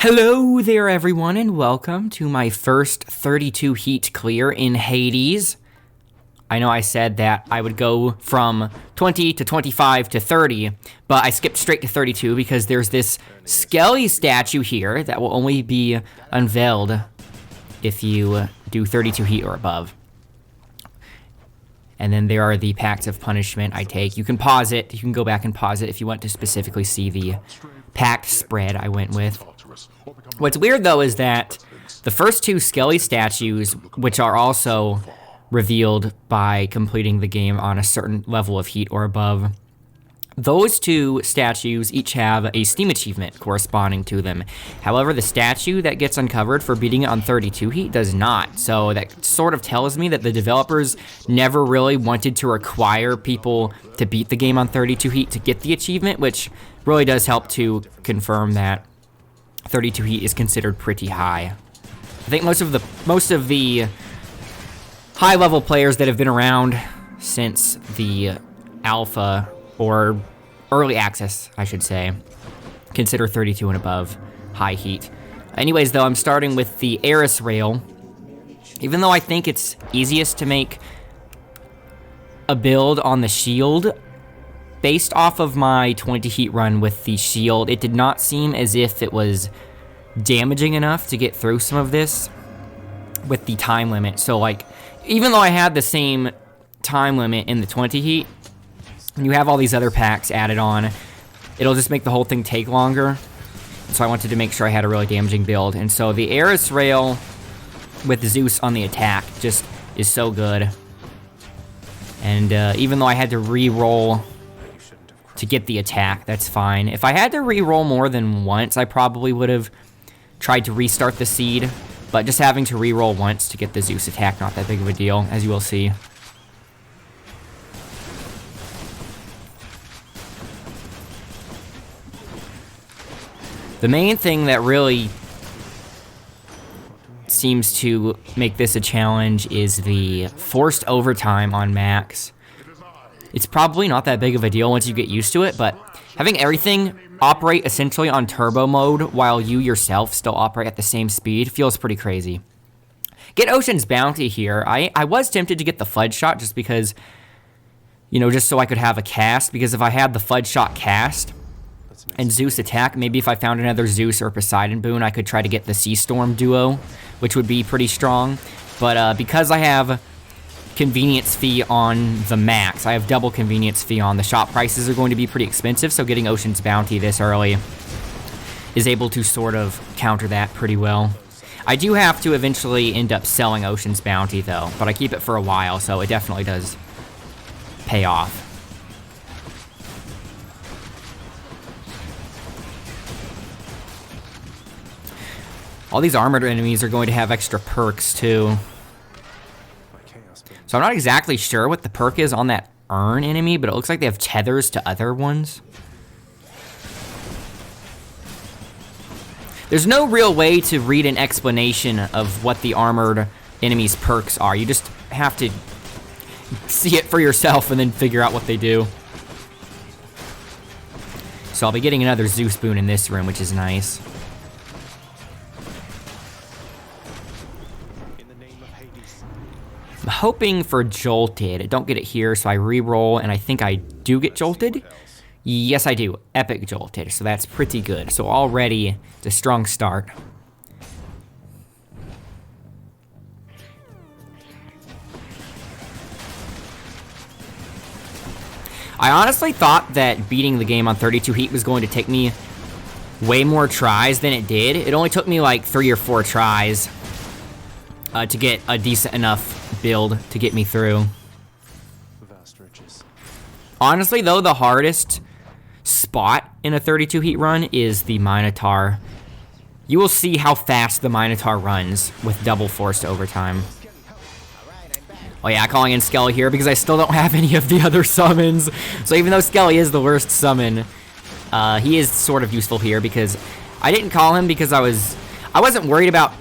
Hello there everyone and welcome to my first 32 heat clear in Hades. I know I said that I would go from 20 to 25 to 30, but I skipped straight to 32 because there's this Skelly statue here that will only be unveiled if you do 32 heat or above. And then there are the Pacts of Punishment I take. You can pause it, you can go back and pause it if you want to specifically see the pact spread I went with. What's weird though is that the first two Skelly statues, which are also revealed by completing the game on a certain level of heat or above, those two statues each have a Steam achievement corresponding to them. However, the statue that gets uncovered for beating it on 32 heat does not. So that sort of tells me that the developers never really wanted to require people to beat the game on 32 heat to get the achievement, which really does help to confirm that 32 heat is considered pretty high. I think most of the high level players that have been around since the alpha or early access, I should say, consider 32 and above high heat. Anyways, though, I'm starting with the Eris rail. Even though I think it's easiest to make a build on the shield, based off of my 20 heat run with the shield, it did not seem as if it was damaging enough to get through some of this with the time limit. So like, even though I had the same time limit in the 20 heat, and you have all these other packs added on, it'll just make the whole thing take longer. So I wanted to make sure I had a really damaging build. And so the Eris rail with Zeus on the attack just is so good. And even though I had to re-roll to get the attack, that's fine. If I had to re-roll more than once, I probably would have tried to restart the seed, but just having to re-roll once to get the Zeus attack, not that big of a deal, as you will see. The main thing that really seems to make this a challenge is the forced overtime on max. It's probably not that big of a deal once you get used to it, but having everything operate essentially on turbo mode while you yourself still operate at the same speed feels pretty crazy. Get Ocean's Bounty here. I was tempted to get the Flood Shot just because, you know, just so I could have a cast, because if I had the Flood Shot cast and Zeus attack, maybe if I found another Zeus or Poseidon boon, I could try to get the Sea Storm duo, which would be pretty strong. But because I have convenience fee on the max, I have double convenience fee on, the shop prices are going to be pretty expensive, so getting Ocean's Bounty this early is able to sort of counter that pretty well. I do have to eventually end up selling Ocean's Bounty though, but I keep it for a while, so it definitely does pay off. All these armored enemies are going to have extra perks too. So I'm not exactly sure what the perk is on that urn enemy, but it looks like they have tethers to other ones. There's no real way to read an explanation of what the armored enemy's perks are. You just have to see it for yourself and then figure out what they do. So I'll be getting another Zeus boon in this room, which is nice. I'm hoping for Jolted. I don't get it here, so I re-roll, and I think I do get Jolted. Yes, I do. Epic Jolted, so that's pretty good. So already, it's a strong start. I honestly thought that beating the game on 32 heat was going to take me way more tries than it did. It only took me like 3 or 4 tries to get a decent enough build to get me through. Honestly though, the hardest spot in a 32 heat run is the Minotaur. You will see how fast the Minotaur runs with double forced overtime. Oh yeah, calling in Skelly here because I still don't have any of the other summons. So even though Skelly is the worst summon, he is sort of useful here because I didn't call him because I wasn't worried about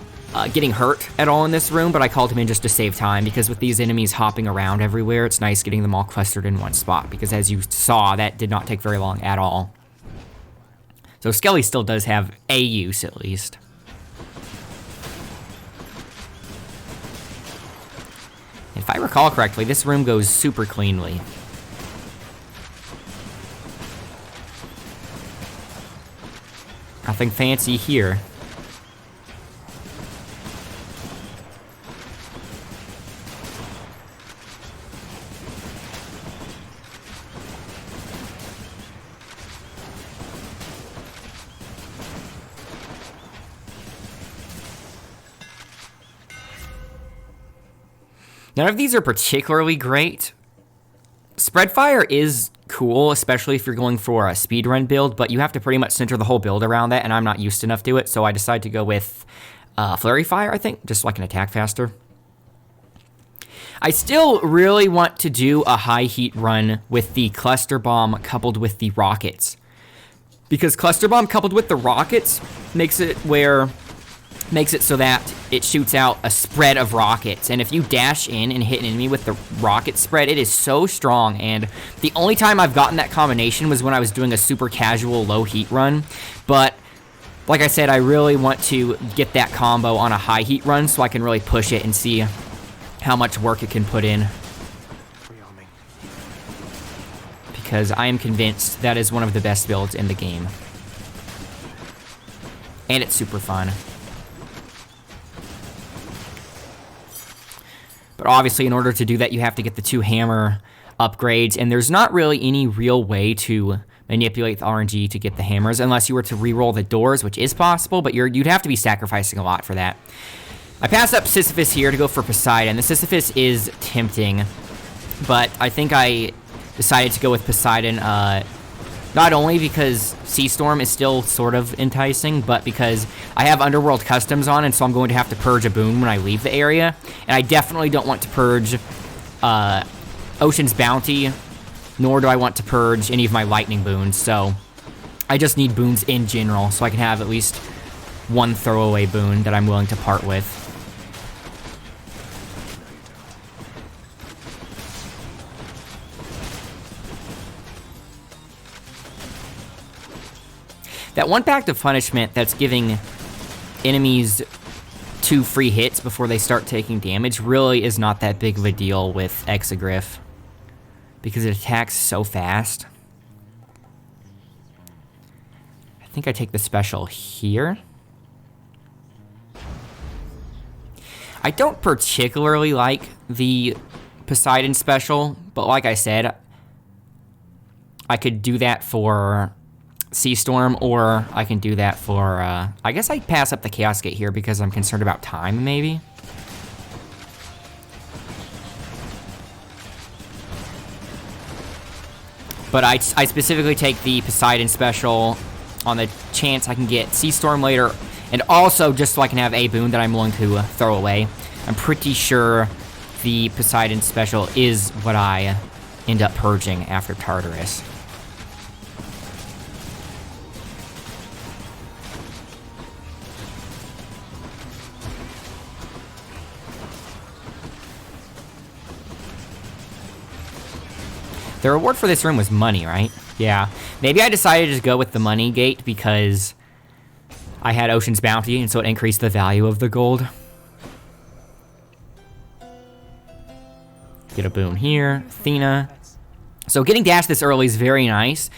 getting hurt at all in this room, but I called him in just to save time, because with these enemies hopping around everywhere, it's nice getting them all clustered in one spot, because as you saw, that did not take very long at all. So Skelly still does have a use, at least. If I recall correctly, this room goes super cleanly. Nothing fancy here. None of these are particularly great. Spread fire is cool, especially if you're going for a speedrun build, but you have to pretty much center the whole build around that, and I'm not used enough to it, so I decided to go with flurry fire, I think, just so I can attack faster. I still really want to do a high heat run with the cluster bomb coupled with the rockets, because cluster bomb coupled with the rockets makes it so that it shoots out a spread of rockets, and if you dash in and hit an enemy with the rocket spread, it is so strong. And the only time I've gotten that combination was when I was doing a super casual low heat run, but like I said, I really want to get that combo on a high heat run so I can really push it and see how much work it can put in, because I am convinced that is one of the best builds in the game, and it's super fun. But obviously, in order to do that, you have to get the 2 hammer upgrades, and there's not really any real way to manipulate the RNG to get the hammers, unless you were to re-roll the doors, which is possible, but you'd have to be sacrificing a lot for that. I passed up Sisyphus here to go for Poseidon. The Sisyphus is tempting, but I think I decided to go with Poseidon, not only because Sea Storm is still sort of enticing, but because I have Underworld Customs on, and so I'm going to have to purge a boon when I leave the area. And I definitely don't want to purge Ocean's Bounty, nor do I want to purge any of my lightning boons. So I just need boons in general, so I can have at least one throwaway boon that I'm willing to part with. That one Pact of Punishment that's giving enemies 2 free hits before they start taking damage really is not that big of a deal with Exegriff, because it attacks so fast. I think I take the special here. I don't particularly like the Poseidon special, but like I said, I could do that for Sea Storm, or I can do that for, I guess I pass up the Chaos Gate here because I'm concerned about time, maybe? But I specifically take the Poseidon special on the chance I can get Sea Storm later, and also just so I can have a boon that I'm willing to throw away. I'm pretty sure the Poseidon special is what I end up purging after Tartarus. The reward for this room was money, right? Yeah. Maybe I decided to go with the money gate because I had Ocean's Bounty, and so it increased the value of the gold. Get a boon here. Athena. So getting dashed this early is very nice,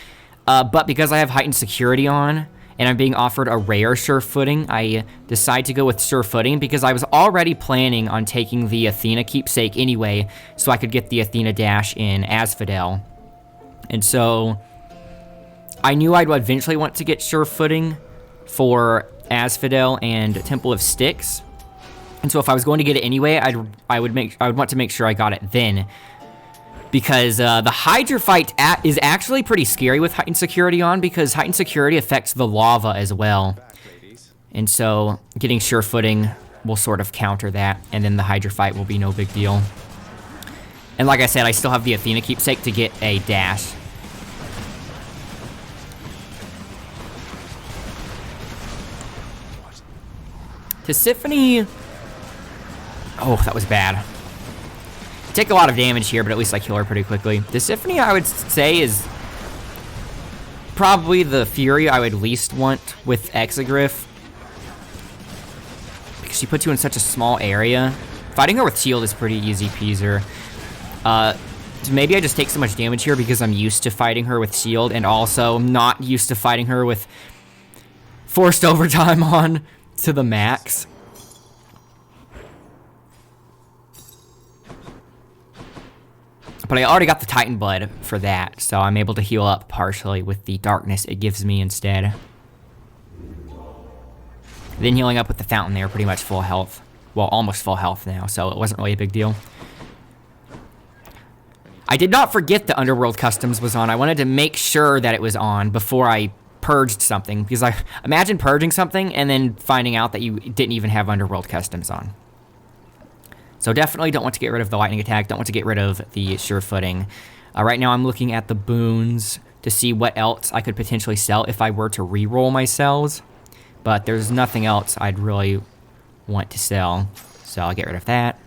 but because I have heightened security on, and I'm being offered a rare sure footing, I decide to go with sure footing because I was already planning on taking the Athena keepsake anyway, so I could get the Athena dash in Asphodel. And so I knew I'd eventually want to get sure footing for Asphodel and Temple of Styx. And so if I was going to get it anyway, I would want to make sure I got it then. Because the Hydra fight is actually pretty scary with heightened security on, because heightened security affects the lava as well. And so getting sure footing will sort of counter that, and then the Hydra fight will be no big deal. And like I said, I still have the Athena keepsake to get a dash. Tisiphone... Oh, that was bad. Take a lot of damage here, but at least I kill her pretty quickly. Tisiphone, I would say, is probably the Fury I would least want with Exegriff, because she puts you in such a small area. Fighting her with shield is pretty easy peaser. Maybe I just take so much damage here because I'm used to fighting her with shield, and also not used to fighting her with forced overtime on to the max. But I already got the Titan Blood for that, so I'm able to heal up partially with the darkness it gives me instead. Then healing up with the Fountain there, pretty much full health. Well, almost full health now, so it wasn't really a big deal. I did not forget the Underworld Customs was on. I wanted to make sure that it was on before I purged something, because I imagine purging something and then finding out that you didn't even have Underworld Customs on. So definitely don't want to get rid of the lightning attack, don't want to get rid of the sure footing. Right now I'm looking at the boons to see what else I could potentially sell if I were to re-roll my sells, but there's nothing else I'd really want to sell, so I'll get rid of that.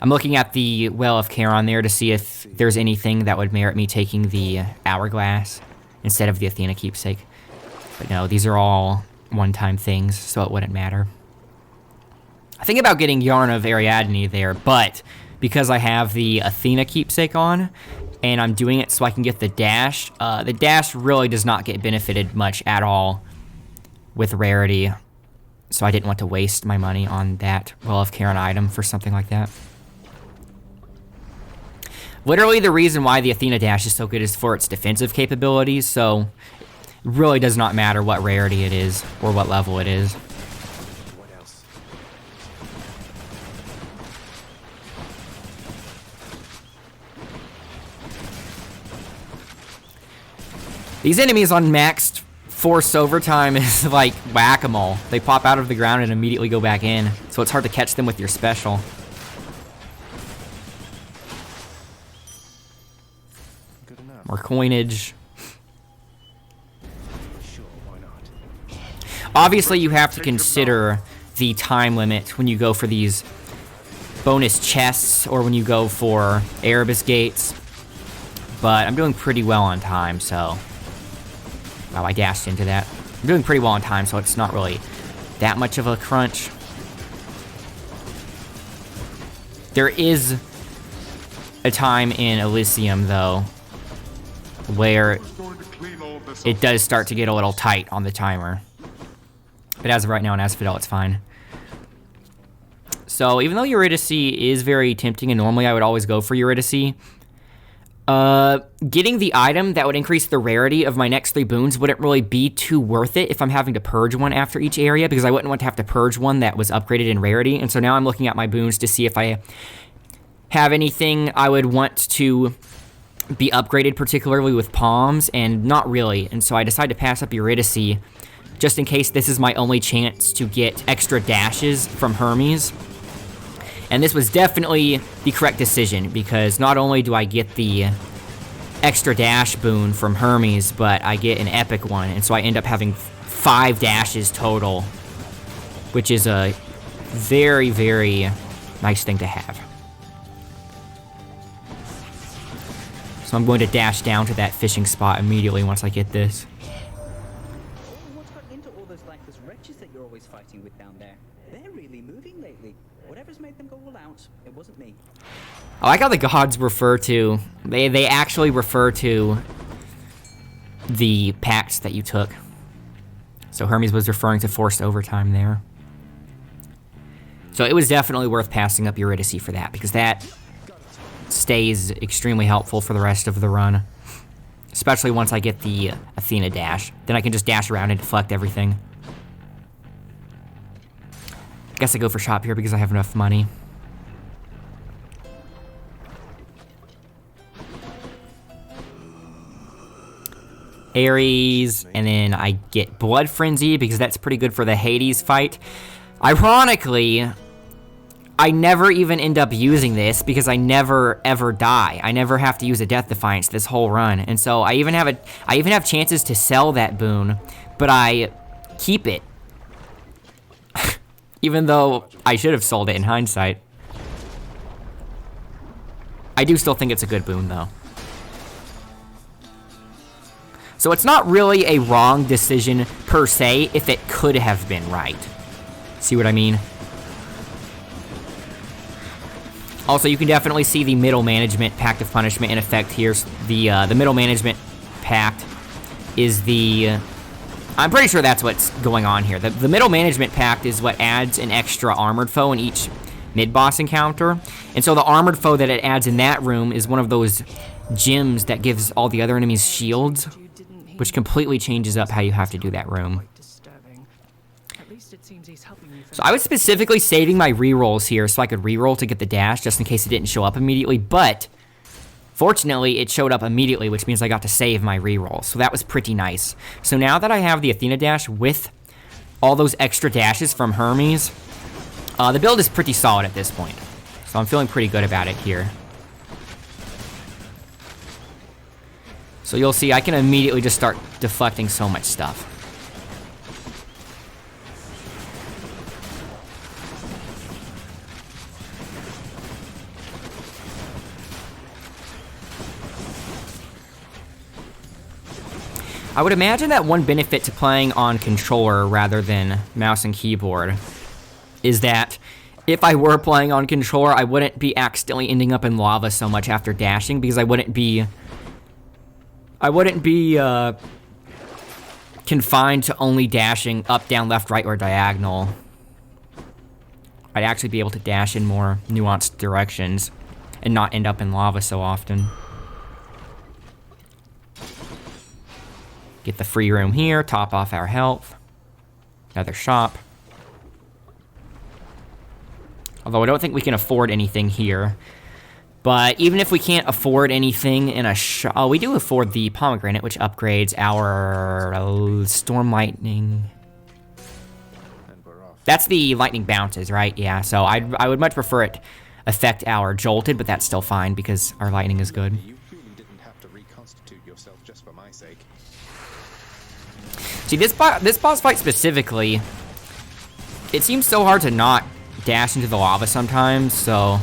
I'm looking at the Well of Charon there to see if there's anything that would merit me taking the Hourglass instead of the Athena Keepsake. But no, these are all one-time things, so it wouldn't matter. I think about getting Yarn of Ariadne there, but because I have the Athena Keepsake on, and I'm doing it so I can get the dash really does not get benefited much at all with rarity, so I didn't want to waste my money on that Well of Charon item for something like that. Literally, the reason why the Athena Dash is so good is for its defensive capabilities, so it really does not matter what rarity it is or what level it is. What else? These enemies on maxed force overtime is like whack-a-mole. They pop out of the ground and immediately go back in, so it's hard to catch them with your special. More coinage. Sure, why not? Obviously, you have to consider the time limit when you go for these bonus chests or when you go for Erebus gates. But I'm doing pretty well on time, so... Wow, I dashed into that. I'm doing pretty well on time, so it's not really that much of a crunch. There is a time in Elysium, though, where it does start to get a little tight on the timer. But as of right now in Asphodel, it's fine. So even though Eurydice is very tempting, and normally I would always go for Eurydice, getting the item that would increase the rarity of my next 3 boons wouldn't really be too worth it if I'm having to purge one after each area, because I wouldn't want to have to purge one that was upgraded in rarity. And so now I'm looking at my boons to see if I have anything I would want to be upgraded, particularly with palms, and not really. And so I decided to pass up Eurydice just in case this is my only chance to get extra dashes from Hermes. And this was definitely the correct decision, because not only do I get the extra dash boon from Hermes, but I get an epic one, and so I end up having 5 dashes total, which is a very, very nice thing to have. So I'm going to dash down to that fishing spot immediately once I get this. What's gotten into all those lifeless wretches that you're always fighting with down there? They're really moving lately. Whatever's made them go all out, it wasn't me. I like how the gods refer to... They actually refer to the pacts that you took. So Hermes was referring to forced overtime there. So it was definitely worth passing up Eurydice for that, because that stays extremely helpful for the rest of the run. Especially once I get the Athena dash. Then I can just dash around and deflect everything. Guess I go for shop here because I have enough money. Ares, and then I get Blood Frenzy because that's pretty good for the Hades fight. Ironically, I never even end up using this because I never ever die. I never have to use a Death Defiance this whole run, and so I even have chances to sell that boon, but I keep it. Even though I should have sold it in hindsight. I do still think it's a good boon, though. So it's not really a wrong decision, per se, if it could have been right. See what I mean? Also, you can definitely see the middle management Pact of Punishment in effect here. The middle management pact is the... I'm pretty sure that's what's going on here. The middle management pact is what adds an extra armored foe in each mid-boss encounter. And so the armored foe that it adds in that room is one of those gems that gives all the other enemies shields, which completely changes up how you have to do that room. So I was specifically saving my rerolls here so I could reroll to get the dash just in case it didn't show up immediately, but fortunately it showed up immediately, which means I got to save my reroll, so that was pretty nice. So now that I have the Athena dash with all those extra dashes from Hermes, the build is pretty solid at this point. So I'm feeling pretty good about it here. So you'll see I can immediately just start deflecting so much stuff. I would imagine that one benefit to playing on controller rather than mouse and keyboard is that if I were playing on controller, I wouldn't be accidentally ending up in lava so much after dashing because I wouldn't be confined to only dashing up, down, left, right, or diagonal. I'd actually be able to dash in more nuanced directions and not end up in lava so often. Get the free room here, top off our health. Another shop. Although I don't think we can afford anything here. But even if we can't afford anything in a shop... Oh, we do afford the pomegranate, which upgrades our storm lightning. That's the lightning bounces, right? Yeah, so I would much prefer it affect our jolted, but that's still fine because our lightning is good. You really didn't have to reconstitute yourself just for my sake. See, this boss fight specifically, it seems so hard to not dash into the lava sometimes, so...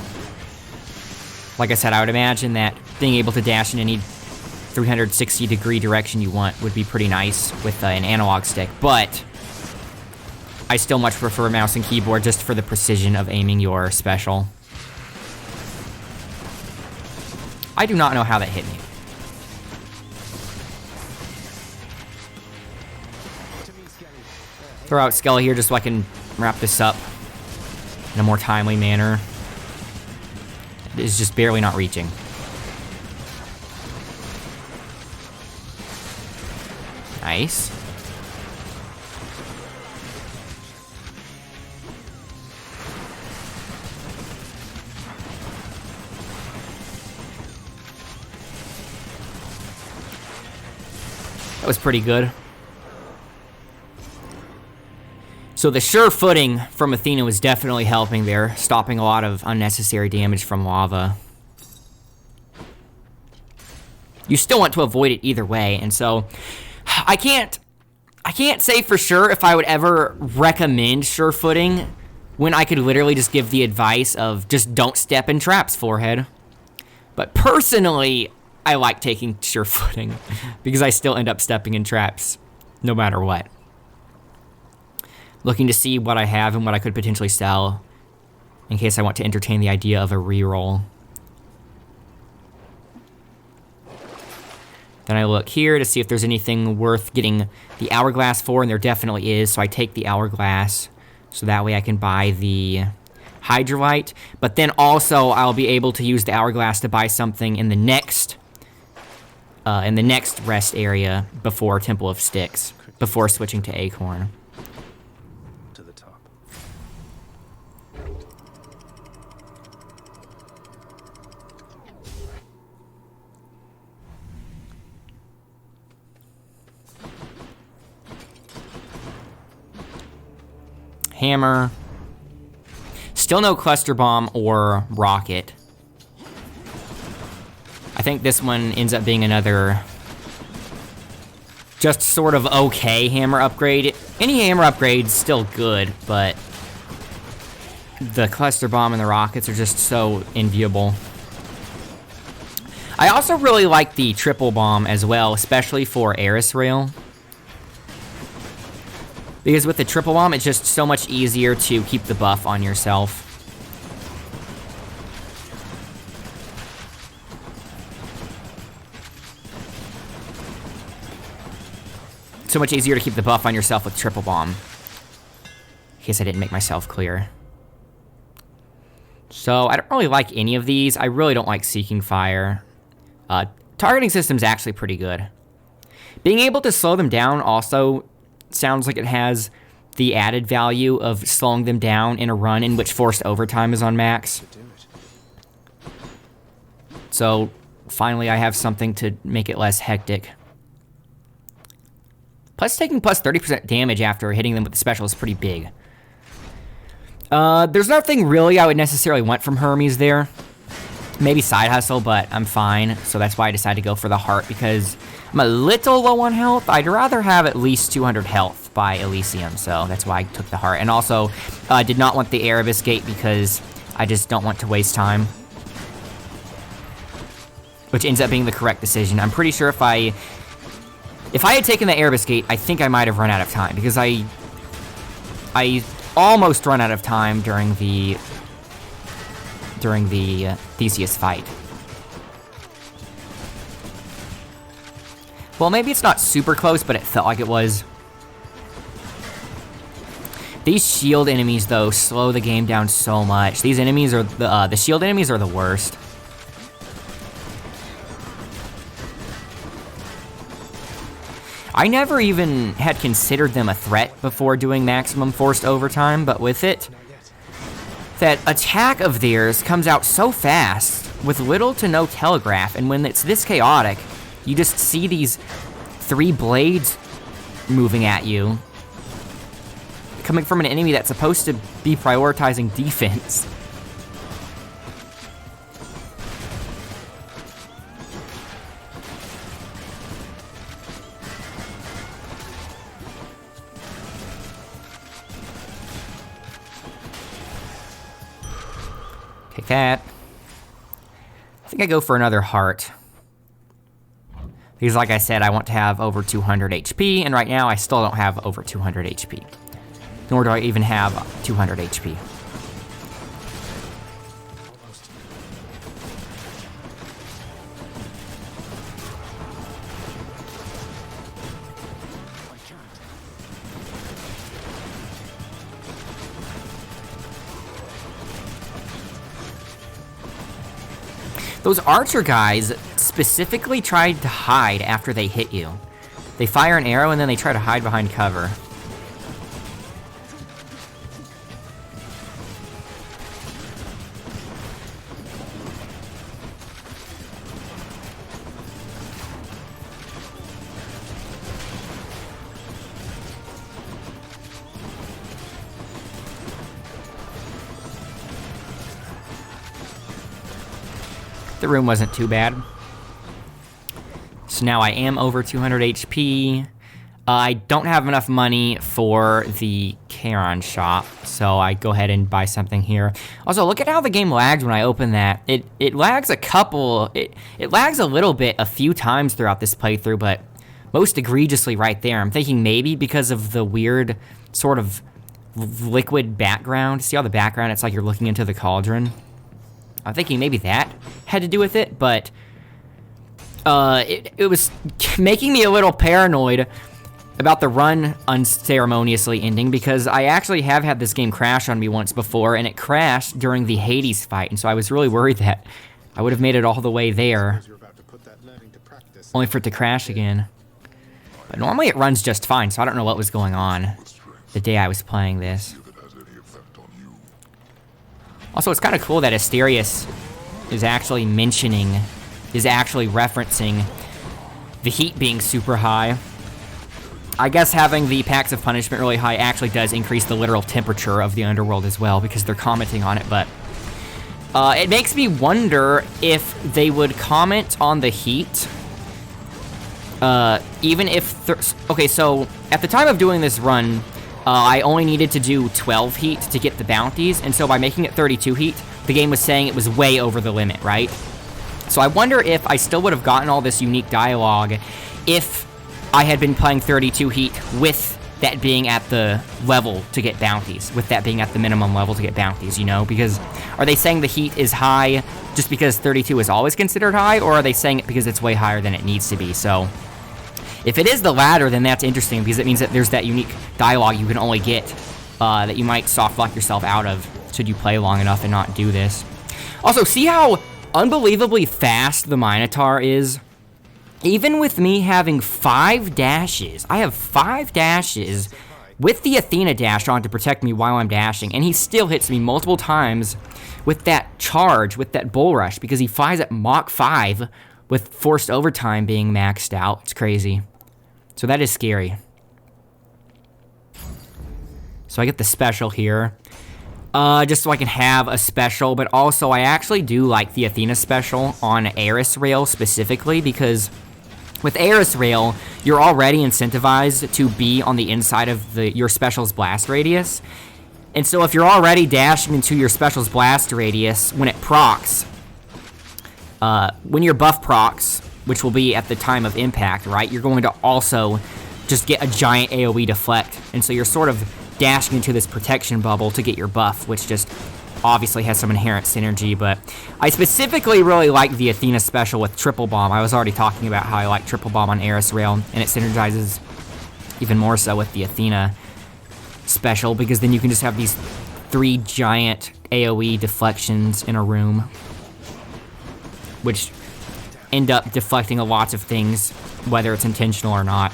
Like I said, I would imagine that being able to dash in any 360-degree direction you want would be pretty nice with an analog stick, but... I still much prefer mouse and keyboard just for the precision of aiming your special. I do not know how that hit me. Throw out Skelly here just so I can wrap this up in a more timely manner. It is just barely not reaching. Nice. That was pretty good. So the sure footing from Athena was definitely helping there, stopping a lot of unnecessary damage from lava. You still want to avoid it either way, and so I can't say for sure if I would ever recommend sure footing when I could literally just give the advice of just don't step in traps, forehead. But personally, I like taking sure footing because I still end up stepping in traps no matter what. Looking to see what I have and what I could potentially sell in case I want to entertain the idea of a reroll. Then I look here to see if there's anything worth getting the hourglass for, and there definitely is, so I take the hourglass so that way I can buy the hydrolite, but then also I'll be able to use the hourglass to buy something in the next rest area before Temple of Styx, before switching to Acorn. To the top. Hammer. Still no cluster bomb or rocket. I think this one ends up being another just sort of okay hammer upgrade. Any hammer upgrade's still good, but the cluster bomb and the rockets are just so enviable. I also really like the triple bomb as well, especially for Eris Rail. Because with the triple bomb, it's just so much easier to keep the buff on yourself. So much easier to keep the buff on yourself with triple bomb. In case I didn't make myself clear. So, I don't really like any of these. I really don't like Seeking Fire. Targeting system's actually pretty good. Being able to slow them down also sounds like it has the added value of slowing them down in a run in which forced overtime is on max. So, finally I have something to make it less hectic. Plus, taking plus 30% damage after hitting them with the special is pretty big. There's nothing really I would necessarily want from Hermes there. Maybe Side Hustle, but I'm fine. So that's why I decided to go for the heart, because I'm a little low on health. I'd rather have at least 200 health by Elysium, so that's why I took the heart. And also, I did not want the Erebus Gate because I just don't want to waste time. Which ends up being the correct decision. I'm pretty sure if I had taken the Erebus Gate, I think I might have run out of time, because I almost run out of time during the Theseus fight. Well, maybe it's not super close, but it felt like it was. These shield enemies, though, slow the game down so much. These enemies are the shield enemies are the worst. I never even had considered them a threat before doing maximum forced overtime, but with it, that attack of theirs comes out so fast with little to no telegraph, and when it's this chaotic, you just see these 3 blades moving at you, coming from an enemy that's supposed to be prioritizing defense. Take that. I think I go for another heart. Because like I said, I want to have over 200 HP, and right now I still don't have over 200 HP. Nor do I even have 200 HP. Those archer guys specifically tried to hide after they hit you. They fire an arrow and then they try to hide behind cover. The room wasn't too bad. So now I am over 200 HP. I don't have enough money for the Charon shop, so I go ahead and buy something here. Also, look at how the game lags when I open that. It lags it lags a little bit a few times throughout this playthrough, but most egregiously right there. I'm thinking maybe because of the weird sort of liquid background. See how the background, it's like you're looking into the cauldron? I'm thinking maybe that had to do with it, but it was making me a little paranoid about the run unceremoniously ending, because I actually have had this game crash on me once before, and it crashed during the Hades fight, and so I was really worried that I would have made it all the way there, only for it to crash again. But normally it runs just fine, so I don't know what was going on the day I was playing this. Also, it's kind of cool that Asterius is actually referencing the heat being super high. I guess having the Pacts of Punishment really high actually does increase the literal temperature of the underworld as well, because they're commenting on it, but it makes me wonder if they would comment on the heat, even if... Okay, so at the time of doing this run, I only needed to do 12 heat to get the bounties, and so by making it 32 heat, the game was saying it was way over the limit, right? So I wonder if I still would have gotten all this unique dialogue if I had been playing 32 heat with that being at the level to get bounties, with that being at the minimum level to get bounties, you know? Because are they saying the heat is high just because 32 is always considered high, or are they saying it because it's way higher than it needs to be? So if it is the latter, then that's interesting because it means that there's that unique dialogue you can only get that you might soft lock yourself out of should you play long enough and not do this. Also, see how unbelievably fast the Minotaur is? Even with me having 5 dashes, I have 5 dashes with the Athena dash on to protect me while I'm dashing, and he still hits me multiple times with that charge, with that bull rush, because he flies at Mach 5 with forced overtime being maxed out. It's crazy. So that is scary. So I get the special here. Just so I can have a special, but also I actually do like the Athena special on Eris Rail specifically, because with Eris Rail, you're already incentivized to be on the inside of your special's blast radius. And so if you're already dashing into your special's blast radius when it procs, when your buff procs, which will be at the time of impact, right, you're going to also just get a giant AoE deflect. And so you're sort of dashing into this protection bubble to get your buff, which just obviously has some inherent synergy. But I specifically really like the Athena special with Triple Bomb. I was already talking about how I like Triple Bomb on Eris Rail, and it synergizes even more so with the Athena special, because then you can just have these 3 giant AoE deflections in a room, which end up deflecting a lot of things, whether it's intentional or not.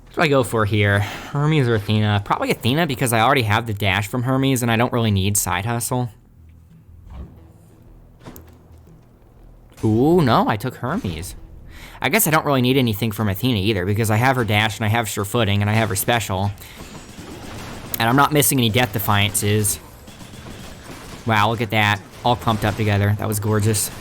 What do I go for here? Hermes or Athena? Probably Athena, because I already have the dash from Hermes and I don't really need side hustle. Ooh, no, I took Hermes. I guess I don't really need anything from Athena either, because I have her dash and I have sure footing and I have her special. And I'm not missing any death defiances. Wow, look at that. All clumped up together. That was gorgeous.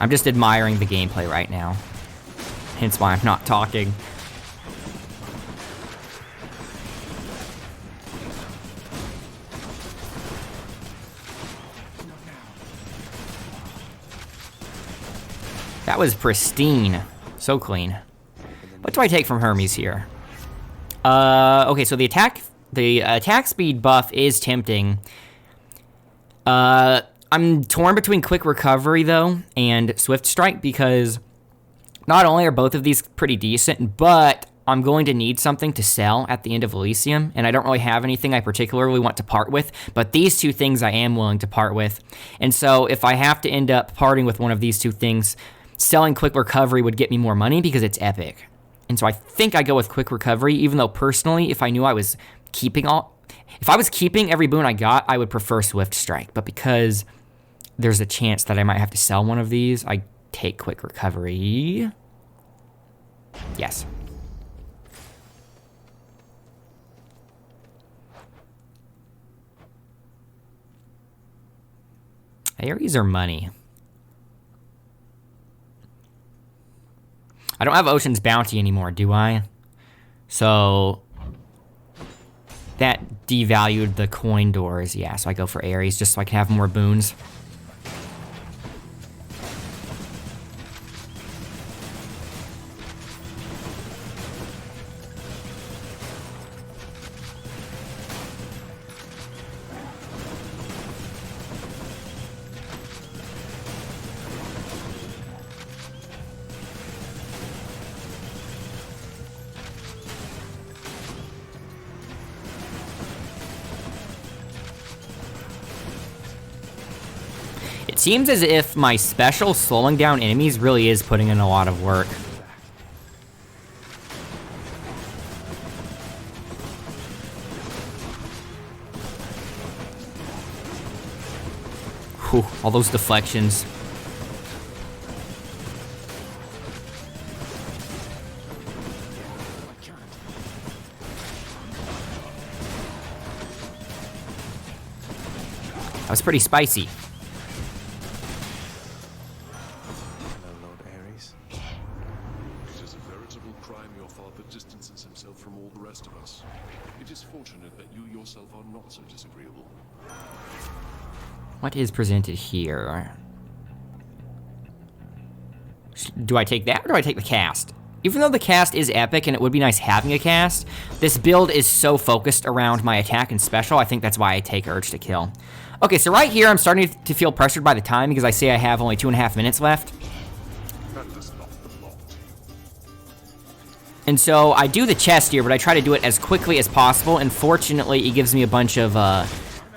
I'm just admiring the gameplay right now. Hence why I'm not talking. That was pristine. So clean. What do I take from Hermes here? Okay, so the attack speed buff is tempting. I'm torn between Quick Recovery, though, and Swift Strike, because not only are both of these pretty decent, but I'm going to need something to sell at the end of Elysium, and I don't really have anything I particularly want to part with, but these 2 things I am willing to part with. And so if I have to end up parting with one of these 2 things, selling Quick Recovery would get me more money because it's epic. And so I think I go with Quick Recovery, even though personally, if I knew I was keeping every boon I got, I would prefer Swift Strike. But because there's a chance that I might have to sell one of these, I take Quick Recovery. Yes. Ares or money? I don't have Ocean's Bounty anymore, do I? So that devalued the coin doors. Yeah, so I go for Ares just so I can have more boons. It seems as if my special slowing down enemies really is putting in a lot of work. Whew, all those deflections. That was pretty spicy. Hello, Lord Eris. It is a veritable crime your father distances himself from all the rest of us. It is fortunate that you yourself are not so disagreeable. What is presented here? Do I take that or do I take the cast? Even though the cast is epic and it would be nice having a cast, this build is so focused around my attack and special, I think that's why I take Urge to Kill. Okay, so right here I'm starting to feel pressured by the time because I say I have only 2.5 minutes left. That does not belong. And so I do the chest here, but I try to do it as quickly as possible, and fortunately it gives me a bunch of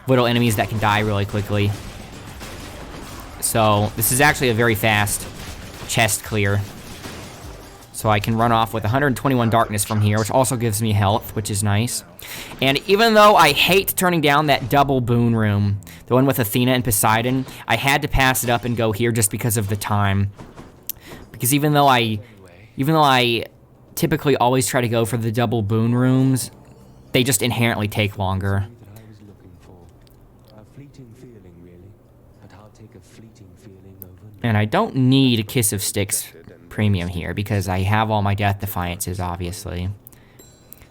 little enemies that can die really quickly. So this is actually a very fast chest clear. So I can run off with 121 darkness from here, which also gives me health, which is nice. And even though I hate turning down that double boon room, the one with Athena and Poseidon, I had to pass it up and go here just because of the time. Because even though I typically always try to go for the double boon rooms, they just inherently take longer. That I was looking for. A fleeting feeling, really. But I'll take a fleeting feeling over. And I don't need a Kiss of Styx premium here because I have all my Death Defiances, obviously.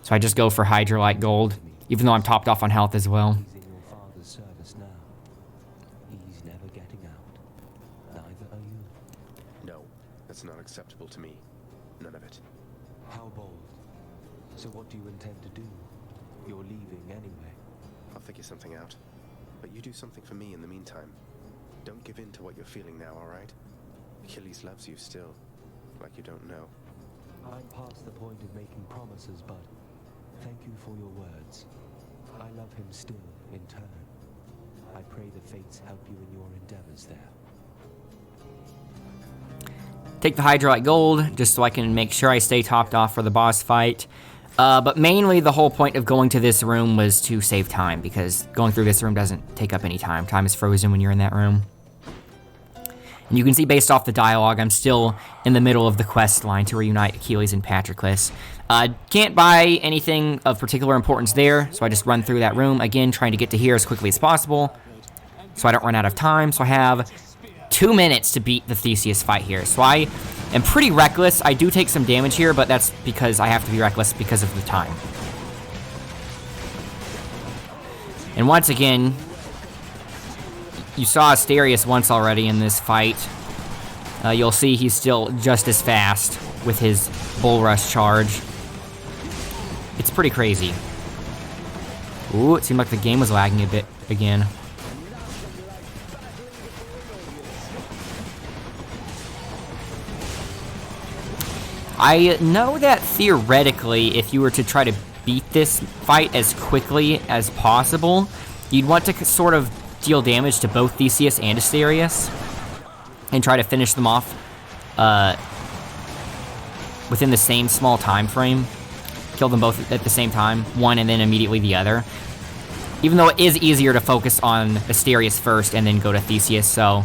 So I just go for Hydrolite Gold, even though I'm topped off on health as well. He's in your father's service now. He's never getting out. Neither are you. No, that's not acceptable to me. None of it. How bold. So what do you intend to do? You're leaving anyway. I'll figure something out. But you do something for me in the meantime. Don't give in to what you're feeling now, alright? Achilles loves you still. Like you don't know. I'm past the point of making promises, bud. Thank you for your words. I love him still, in turn. I pray the fates help you in your endeavors there. Take the Hydrolite Gold, just so I can make sure I stay topped off for the boss fight. But mainly the whole point of going to this room was to save time, because going through this room doesn't take up any time. Time is frozen when you're in that room. And you can see based off the dialogue, I'm still in the middle of the quest line to reunite Achilles and Patroclus. Can't buy anything of particular importance there, so I just run through that room, again, trying to get to here as quickly as possible, so I don't run out of time. So I have 2 minutes to beat the Theseus fight here. So I am pretty reckless. I do take some damage here, but that's because I have to be reckless because of the time. And once again, you saw Asterius once already in this fight. You'll see he's still just as fast with his Bull Rush charge. It's pretty crazy. Ooh, it seemed like the game was lagging a bit again. I know that theoretically, if you were to try to beat this fight as quickly as possible, you'd want to sort of deal damage to both Theseus and Asterius and try to finish them off within the same small time frame. Kill them both at the same time, one and then immediately the other. Even though it is easier to focus on Asterius first and then go to Theseus, so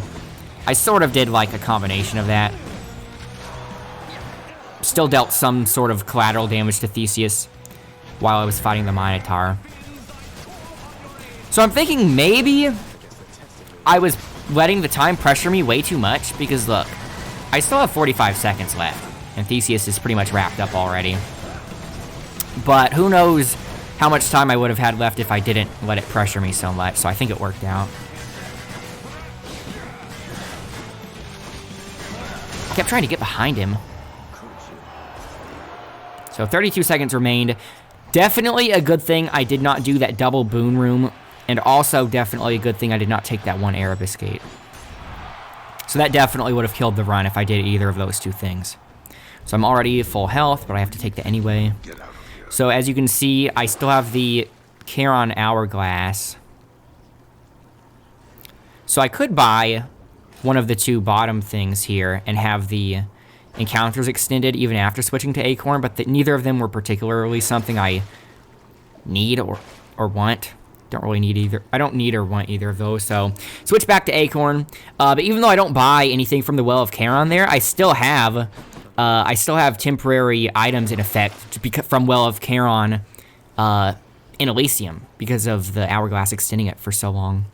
I sort of did like a combination of that. Still dealt some sort of collateral damage to Theseus while I was fighting the Minotaur. So I'm thinking maybe I was letting the time pressure me way too much, because look, I still have 45 seconds left, and Theseus is pretty much wrapped up already. But who knows how much time I would have had left if I didn't let it pressure me so much, so I think it worked out. I kept trying to get behind him. So 32 seconds remained. Definitely a good thing I did not do that double boon room, and also definitely a good thing I did not take that one Erebus gate. So that definitely would have killed the run if I did either of those two things. So I'm already full health, but I have to take that anyway. So as you can see, I still have the Charon Hourglass. So I could buy one of the two bottom things here and have the encounters extended even after switching to Acorn, but neither of them were particularly something I need or want. Don't really need either. I don't need or want either of those, so switch back to Acorn. But even though I don't buy anything from the Well of Charon there, I still have temporary items in effect from Well of Charon in Elysium because of the Hourglass extending it for so long.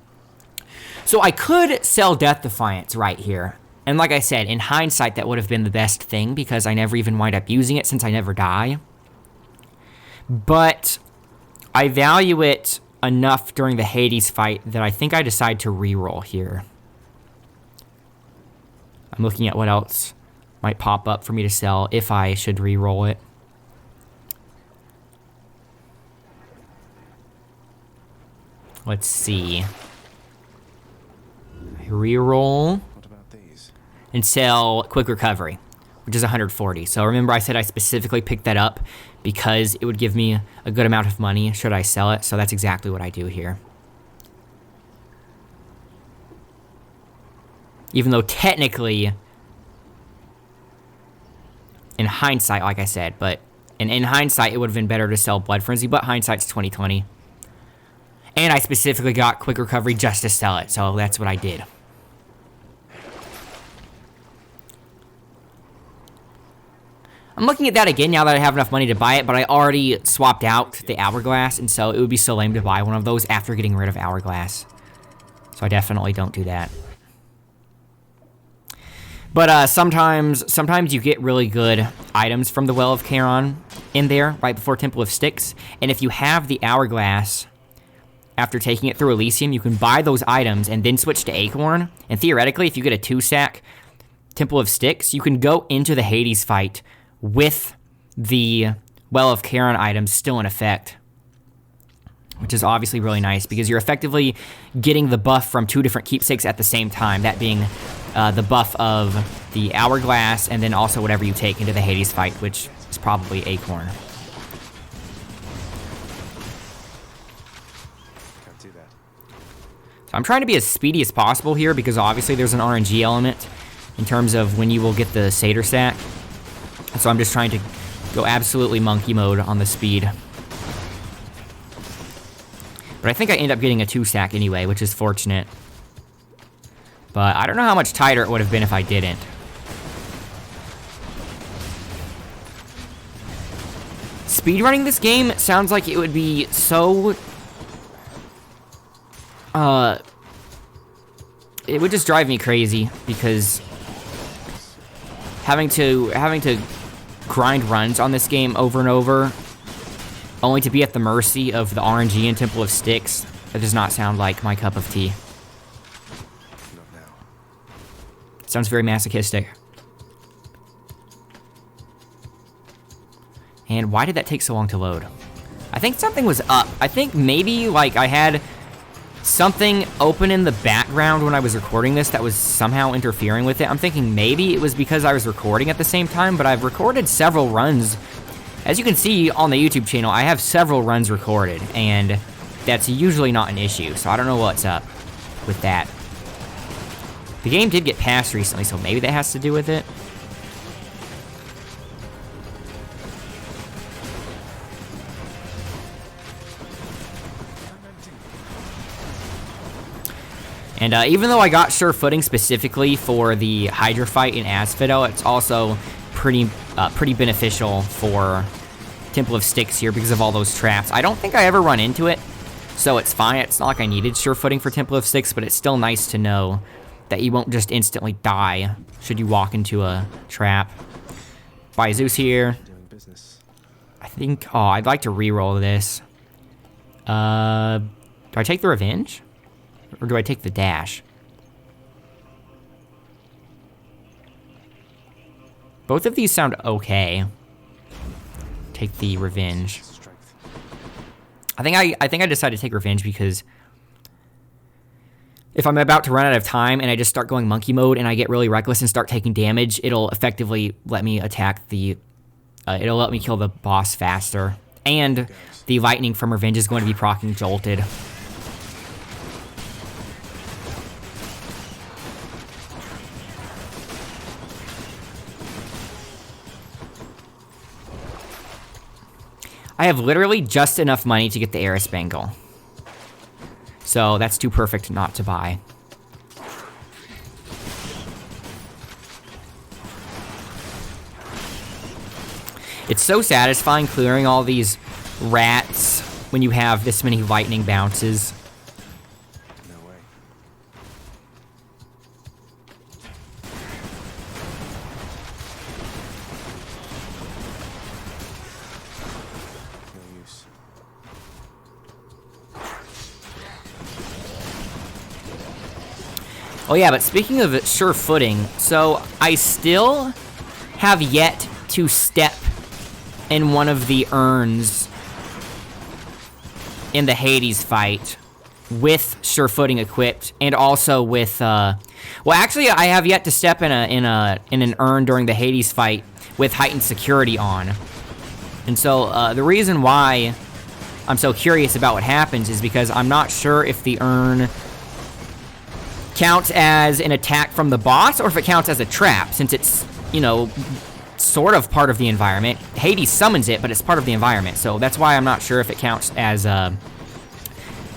So I could sell Death Defiance right here. And like I said, in hindsight, that would have been the best thing because I never even wind up using it since I never die. But I value it enough during the Hades fight that I think I decide to reroll here. I'm looking at what else might pop up for me to sell if I should reroll it. Let's see. I reroll What about these? and sell Quick Recovery, which is 140. So remember I said I specifically picked that up because it would give me a good amount of money should I sell it. So that's exactly what I do here. Even though technically, in hindsight, like I said, but in hindsight, it would have been better to sell Blood Frenzy, but hindsight's 20/20. And I specifically got Quick Recovery just to sell it, so that's what I did. I'm looking at that again now that I have enough money to buy it, but I already swapped out the Hourglass, and so it would be so lame to buy one of those after getting rid of Hourglass. So I definitely don't do that. But sometimes you get really good items from the Well of Charon in there right before Temple of Styx, and if you have the Hourglass after taking it through Elysium, you can buy those items and then switch to Acorn, and theoretically, if you get a 2-sack Temple of Styx, you can go into the Hades fight with the Well of Charon items still in effect, which is obviously really nice because you're effectively getting the buff from two different keepsakes at the same time, that being the buff of the Hourglass and then also whatever you take into the Hades fight, which is probably Acorn. Can't do that. So I'm trying to be as speedy as possible here because obviously there's an RNG element in terms of when you will get the Satyr sack. So I'm just trying to go absolutely monkey mode on the speed. But I think I end up getting a 2-sack anyway, which is fortunate. But I don't know how much tighter it would have been if I didn't. Speedrunning this game sounds like it would be so... it would just drive me crazy because having to grind runs on this game over and over only to be at the mercy of the RNG and Temple of Styx, that does not sound like my cup of tea. Not now. Sounds very masochistic. And why did that take so long to load? I think something was up. I think maybe like I had something open in the background when I was recording this that was somehow interfering with it. I'm thinking maybe it was because I was recording at the same time, but I've recorded several runs. As you can see on the YouTube channel, I have several runs recorded, and that's usually not an issue, so I don't know what's up with that. The game did get patched recently, so maybe that has to do with it. And even though I got sure footing specifically for the Hydra fight in Asphodel, it's also pretty beneficial for Temple of Styx here because of all those traps. I don't think I ever run into it, so it's fine. It's not like I needed sure footing for Temple of Styx, but it's still nice to know that you won't just instantly die should you walk into a trap. Buy Zeus here. Doing business. I think, oh, I'd like to reroll this. Do I take the Revenge? Or do I take the Dash? Both of these sound okay. Take the Revenge. Strength. I think I decided to take Revenge because if I'm about to run out of time and I just start going monkey mode and I get really reckless and start taking damage, it'll effectively let me attack the... it'll let me kill the boss faster. And the lightning from Revenge is going to be proccing Jolted. I have literally just enough money to get the Eris bangle. So that's too perfect not to buy. It's so satisfying clearing all these rats when you have this many lightning bounces. No way. No use. Oh yeah, but speaking of sure footing, so I still have yet to step in one of the urns in the Hades fight with sure footing equipped, and also with well, actually I have yet to step in an urn during the Hades fight with heightened security on. And so the reason why I'm so curious about what happens is because I'm not sure if the urn counts as an attack from the boss or if it counts as a trap, since it's, you know, sort of part of the environment. Hades summons it, but it's part of the environment, so that's why I'm not sure if it counts as an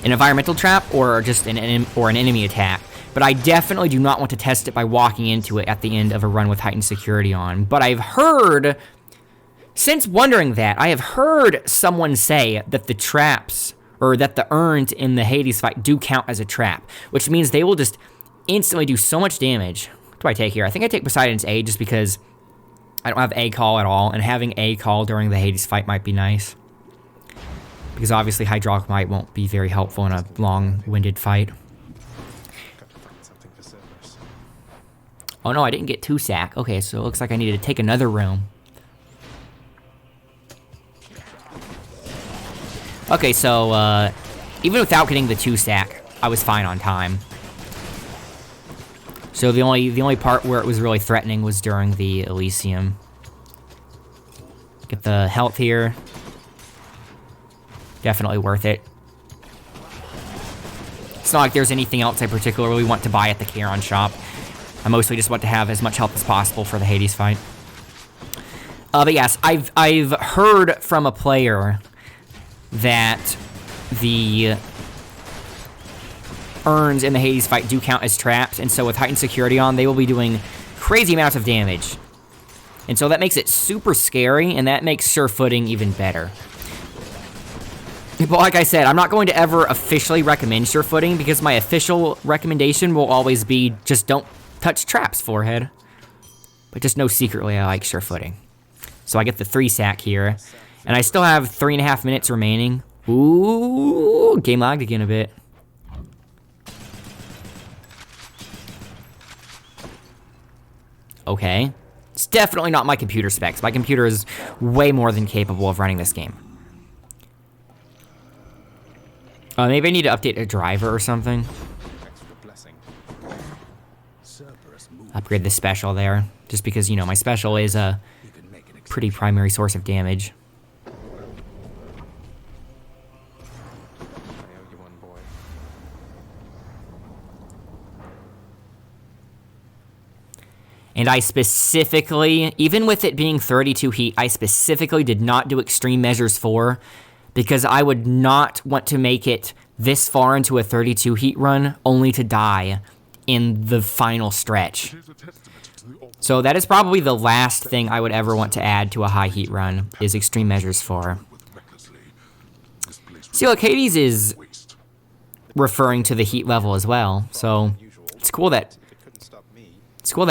environmental trap or just an enemy attack. But I definitely do not want to test it by walking into it at the end of a run with heightened security on. But I've heard, since wondering that, I have heard someone say that the traps, or that the urns in the Hades fight do count as a trap, which means they will just instantly do so much damage. What do I take here? I think I take Poseidon's Aid just because I don't have A call at all, and having A call during the Hades fight might be nice. Because obviously Hydraulic Might won't be very helpful in a long-winded fight. Got to find something for Cerberus. Oh no, I didn't get 2 sack. Okay, so it looks like I need to take another room. Okay, so even without getting the 2 sack, I was fine on time. So the only part where it was really threatening was during the Elysium. Get the health here. Definitely worth it. It's not like there's anything else I particularly want to buy at the Charon shop. I mostly just want to have as much health as possible for the Hades fight. But yes, I've heard from a player that the urns in the Hades fight do count as traps, and so with heightened security on, they will be doing crazy amounts of damage. And so that makes it super scary, and that makes sure footing even better. But like I said, I'm not going to ever officially recommend sure footing, because my official recommendation will always be just don't touch traps, forehead. But just know secretly I like sure footing. So I get the 3 sack here, and I still have 3.5 minutes remaining. Ooh, game lagged again a bit. Okay. It's definitely not my computer specs. My computer is way more than capable of running this game. Maybe I need to update a driver or something. Thanks for the blessing. Cerberus moved. Upgrade the special there. Just because, you know, my special is a You can make an pretty primary source of damage. I owe you one, boy. And I specifically, even with it being 32 heat, I specifically did not do extreme measures 4 because I would not want to make it this far into a 32 heat run only to die in the final stretch. So that is probably the last thing I would ever want to add to a high heat run, is extreme measures 4. See, look, Hades is referring to the heat level as well, so it's cool that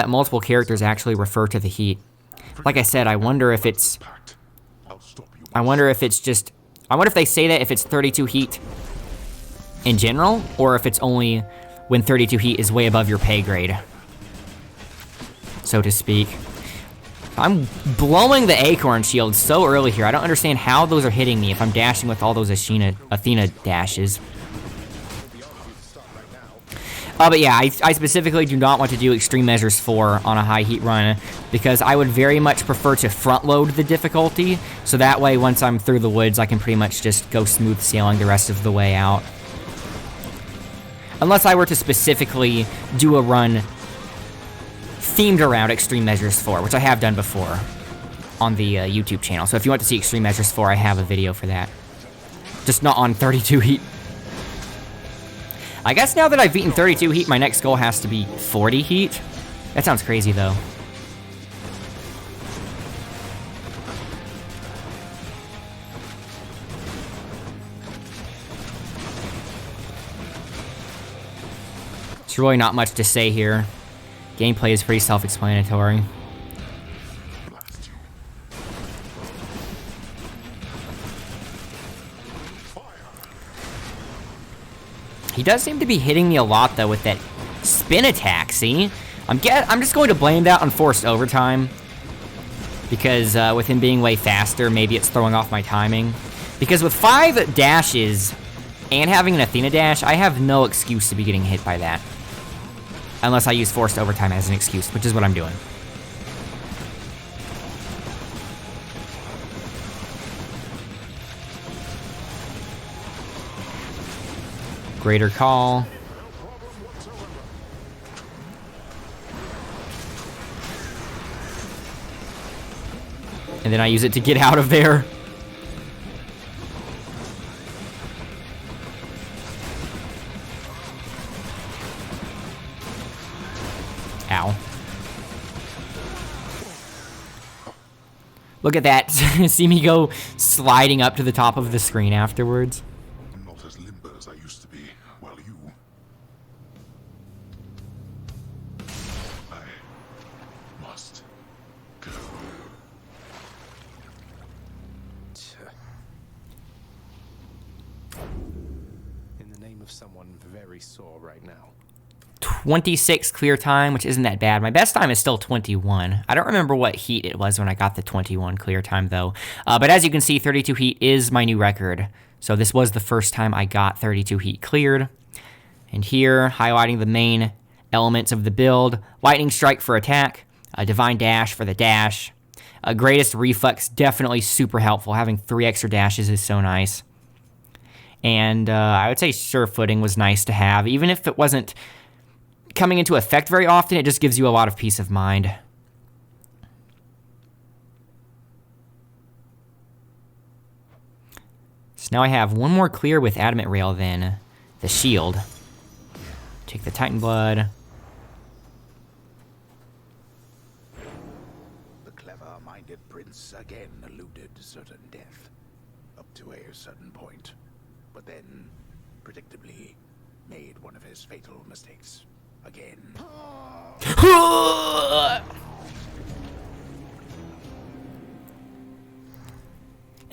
multiple characters actually refer to the heat. Like I said, I wonder if they say that if it's 32 heat in general, or if it's only when 32 heat is way above your pay grade, so to speak. I'm blowing the Acorn shield so early here. I don't understand how those are hitting me if I'm dashing with all those Athena dashes. But yeah, I specifically do not want to do extreme measures 4 on a high heat run, because I would very much prefer to front load the difficulty, so that way once I'm through the woods I can pretty much just go smooth sailing the rest of the way out. Unless I were to specifically do a run themed around extreme measures 4, which I have done before. on the YouTube channel. So if you want to see extreme measures 4, I have a video for that. Just not on 32 heat. I guess now that I've beaten 32 heat, my next goal has to be 40 heat. That sounds crazy, though. There's really not much to say here. Gameplay is pretty self-explanatory. He does seem to be hitting me a lot, though, with that spin attack, see? I'm just going to blame that on forced overtime. Because with him being way faster, maybe it's throwing off my timing. Because with 5 dashes and having an Athena dash, I have no excuse to be getting hit by that. Unless I use forced overtime as an excuse, which is what I'm doing. Greater call. And then I use it to get out of there. Ow. Look at that. See me go sliding up to the top of the screen afterwards. Not as limber as I used to be, while you... I must go. In the name of someone very sore right now. 26 clear time, which isn't that bad. My best time is still 21. I don't remember what heat it was when I got the 21 clear time, though. But as you can see, 32 heat is my new record. So this was the first time I got 32 heat cleared. And here, highlighting the main elements of the build. Lightning Strike for attack. Divine Dash for the dash. Greatest Reflex, definitely super helpful. Having 3 extra dashes is so nice. And I would say Sure Footing was nice to have. Even if it wasn't coming into effect very often, it just gives you a lot of peace of mind. So now I have one more clear with Adamant Rail than the shield. Take the Titan Blood. The clever-minded prince again eluded certain death, up to a certain point, but then, predictably, made one of his fatal mistakes. Again.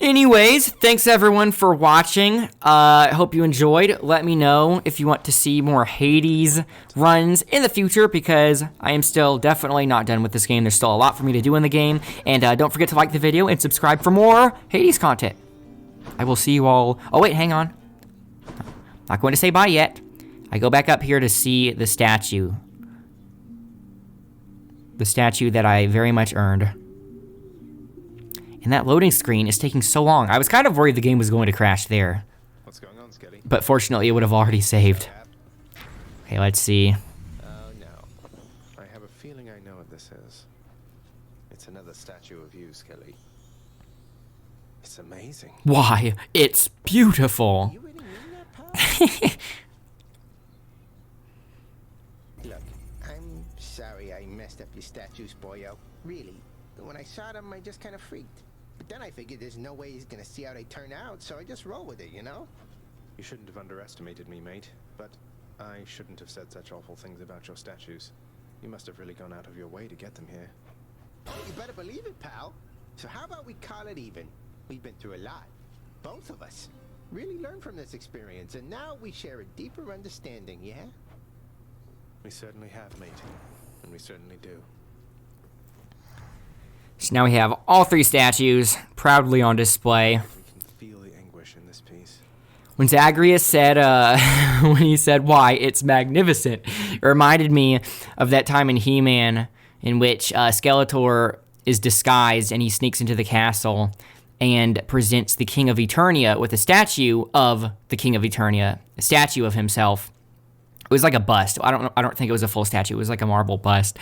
Anyways, thanks everyone for watching. I hope you enjoyed. Let me know if you want to see more Hades runs in the future, because I am still definitely not done with this game. There's still a lot for me to do in the game. And don't forget to like the video and subscribe for more Hades content. I will see you all. Oh wait, hang on. Not going to say bye yet. I go back up here to see the statue. The statue that I very much earned. And that loading screen is taking so long. I was kind of worried the game was going to crash there. What's going on, Skelly? But fortunately, it would have already saved. Okay, let's see. Oh, no. I have a feeling I know what this is. It's another statue of you, Skelly. It's amazing. Why? It's beautiful. You really mean that, pal? Look, I'm sorry I messed up your statues, boyo. Really. When I saw them, I just kind of freaked. But then I figured there's no way he's gonna see how they turn out, so I just roll with it, you know? You shouldn't have underestimated me, mate. But I shouldn't have said such awful things about your statues. You must have really gone out of your way to get them here. You better believe it, pal. So how about we call it even? We've been through a lot. Both of us. Really learned from this experience, and now we share a deeper understanding, yeah? We certainly have, mate. And we certainly do. So now we have all 3 statues proudly on display. We can feel the anguish in this piece. When Zagreus said, when he said, why, it's magnificent, it reminded me of that time in He-Man in which Skeletor is disguised and he sneaks into the castle and presents the King of Eternia with a statue of the King of Eternia, a statue of himself. It was like a bust. I don't think it was a full statue. It was like a marble bust.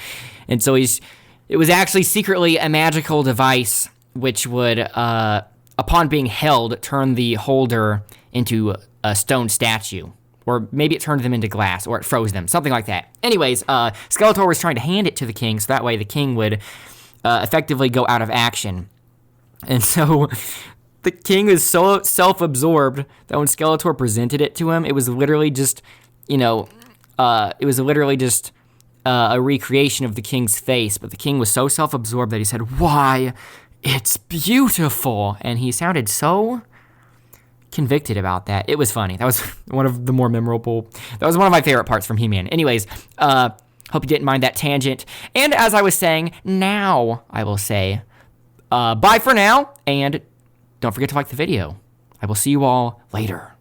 And so it was actually secretly a magical device which would, upon being held, turn the holder into a stone statue. Or maybe it turned them into glass, or it froze them, something like that. Anyways, Skeletor was trying to hand it to the king, so that way the king would effectively go out of action. And so the king was so self-absorbed that when Skeletor presented it to him, it was literally just, a recreation of the king's face. But the king was so self-absorbed that he said, "Why, it's beautiful." And he sounded so convicted about that. It was funny. That was one of the more memorable. That was one of my favorite parts from He-Man. Anyways, hope you didn't mind that tangent. And as I was saying, now I will say bye for now, and don't forget to like the video. I will see you all later.